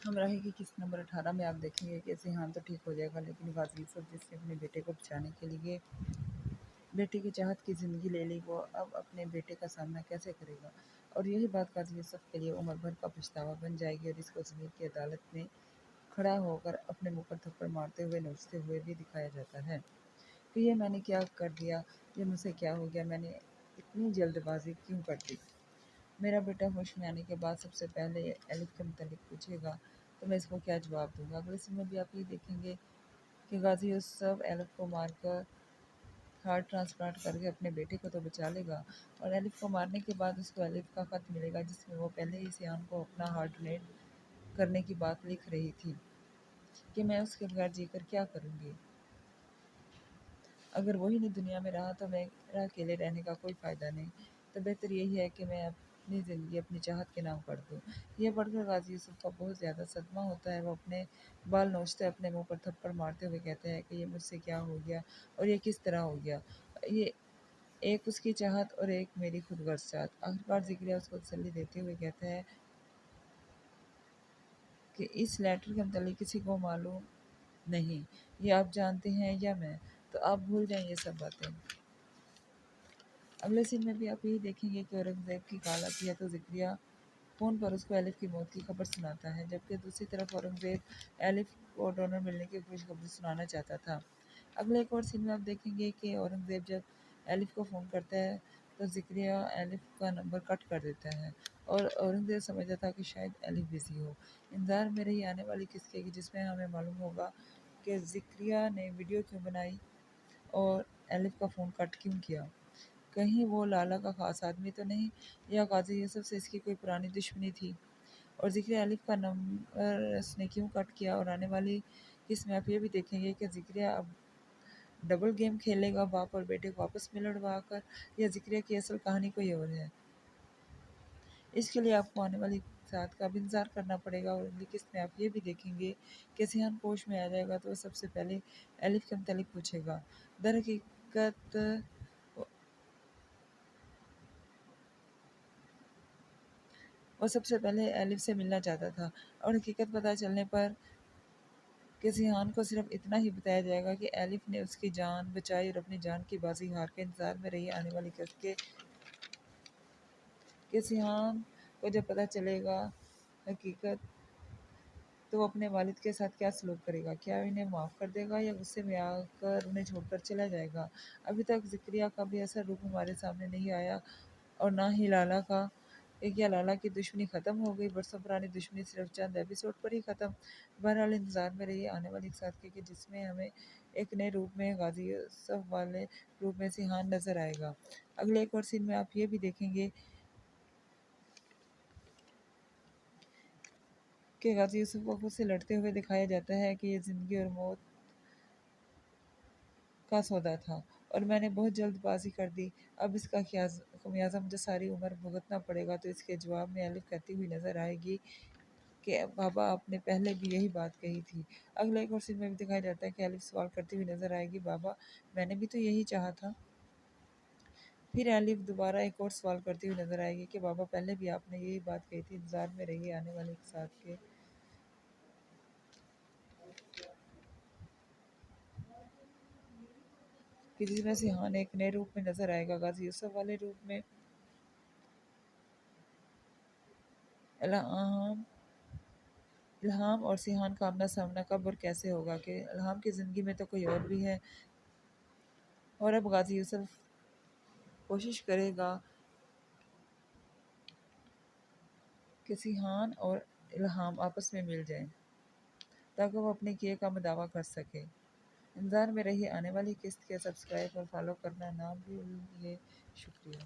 हमराही की किस्त नंबर 18 में आप देखेंगे कि सिहान तो ठीक हो जाएगा, लेकिन गाजी यूसुफ जिसने अपने बेटे को बचाने के लिए बेटे की चाहत की ज़िंदगी ले ली, वो अब अपने बेटे का सामना कैसे करेगा। और यही बात गाजी यूसुफ के लिए उम्र भर का पछतावा बन जाएगी, और इसको ज़मीर की अदालत में खड़ा होकर अपने मुंह पर थप्पड़ मारते हुए नोचते हुए भी दिखाया जाता है कि ये मैंने क्या कर दिया, ये मुझसे क्या हो गया, मैंने इतनी जल्दबाजी क्यों कर दी। मेरा बेटा होश में आने के बाद सबसे पहले एलिफ के मुतालिक पूछेगा, तो मैं इसको क्या जवाब दूंगा। अगले सीन में भी आप ये देखेंगे कि गाजी यूसुफ एलिफ को मारकर हार्ट ट्रांसप्लांट करके अपने बेटे को तो बचा लेगा, और एलिफ को मारने के बाद उसको एलिफ का ख़त मिलेगा जिसमें वो पहले ही सियान को अपना हार्ट डोनेट करने की बात लिख रही थी कि मैं उसके बगैर जीकर क्या करूँगी। अगर वही नहीं दुनिया में रहा तो मेरा अकेले रहने का कोई फ़ायदा नहीं, तो बेहतर यही है कि मैं अपनी ज़िंदगी अपनी चाहत के नाम कर दूँ। ये पढ़कर गाजी यूसुफ का बहुत ज़्यादा सदमा होता है। वो अपने बाल नोचते अपने मुंह पर थप्पड़ मारते हुए कहते हैं कि ये मुझसे क्या हो गया और ये किस तरह हो गया। ये एक उसकी चाहत और एक मेरी खुदगर्ज़ चाहत। आखिरकार ज़िक्रिया उसको तसल्ली देते हुए कहता है कि इस लेटर के मतलब किसी को मालूम नहीं, ये आप जानते हैं या मैं, तो आप भूल जाएं ये सब बातें। अगले सीन में भी आप यही देखेंगे कि औरंगज़ेब की कॉल आती है, तो ज़िक्रिया फ़ोन पर उसको एलिफ की मौत की खबर सुनाता है, जबकि दूसरी तरफ औरंगज़ेब एलिफ को डोनर मिलने की खुशखबरी सुनाना चाहता था। अगले एक और सीन में आप देखेंगे कि औरंगज़ेब जब एलिफ को फ़ोन करता है, तो ज़िक्रिया एलिफ का नंबर कट कर देता है, और औरंगज़ेब समझता था कि शायद एलिफ बिज़ी हो। इंतज़ार में रही आने वाली किस्से की, जिसमें हमें मालूम होगा कि ज़िक्रिया ने वीडियो क्यों बनाई और एलिफ का फ़ोन कट क्यों किया। कहीं वो लाला का ख़ास आदमी तो नहीं, या गाजी यूसुफ से इसकी कोई पुरानी दुश्मनी थी। और ज़िक्रिया एलिफ का नंबर उसने क्यों कट किया। और आने वाली किस्त में आप ये भी देखेंगे कि ज़िक्रिया अब डबल गेम खेलेगा बाप और बेटे को आपस में लड़वा कर, या ज़िक्रिया की असल कहानी कोई और है। इसके लिए आपको आने वाली साथ का भी इंतज़ार करना पड़ेगा। और अगली किस्त में आप ये भी देखेंगे कि सिहान होश में आ जाएगा, तो वो सबसे पहले एलिफ के मुतालिक पूछेगा। दरहकीकत वो सबसे पहले एलिफ से मिलना चाहता था, और हकीकत पता चलने पर कि सिहान को सिर्फ इतना ही बताया जाएगा कि एलिफ ने उसकी जान बचाई और अपनी जान की बाजी हार के इंतज़ार में रही आने वाली किस्त के सिहान को जब पता चलेगा हकीकत, तो वो अपने वालिद के साथ क्या सलूक करेगा। क्या इन्हें माफ़ कर देगा या गुस्से में आकर उन्हें छोड़कर चला जाएगा। अभी तक ज़िक्रिया का भी ऐसा रूप हमारे सामने नहीं आया, और ना ही लाला का। क्या लाला की दुश्मनी ख़त्म हो गई, बरसों पुरानी दुश्मनी सिर्फ चंद एपिसोड पर ही ख़त्म। बहरहाल इंतज़ार में रहिए आने वाली साथ के, जिसमें हमें एक नए रूप में गाजी यूसुफ वाले रूप में सिहान नज़र आएगा। अगले एक और सीन में आप ये भी देखेंगे कि गाजी यूसुफ को खुद से लड़ते हुए दिखाया जाता है कि ये ज़िंदगी और मौत का सौदा था, और मैंने बहुत जल्दबाजी कर दी। अब इसका खमियाजा मुझे सारी उम्र भुगतना पड़ेगा। तो इसके जवाब में एलिफ कहती हुई नज़र आएगी कि बाबा आपने पहले भी यही बात कही थी। अगले एक और सीन में भी दिखाया जाता है कि एलिफ सवाल करती हुई नज़र आएगी, बाबा मैंने भी तो यही चाहा था। फिर एलिफ दोबारा एक और सवाल करती हुई नज़र आएगी कि बाबा पहले भी आपने यही बात कही थी। इंतज़ार में रहिए आने वाले एक साथ कि जिसमें सिहान एक नए रूप में नज़र आएगा, गाजी यूसुफ वाले रूप में। इल्हाम इल्हाम और सिहान का आमना सामना कब और कैसे होगा, कि इल्हाम की ज़िंदगी में तो कोई और भी है, और अब गाजी यूसुफ कोशिश करेगा कि सिहान और इल्हाम आपस में मिल जाएं, ताकि वो अपने किए का दावा कर सके। इंतज़ार में रहिए आने वाली किस्त के। सब्सक्राइब और फॉलो करना ना भूलिए। शुक्रिया।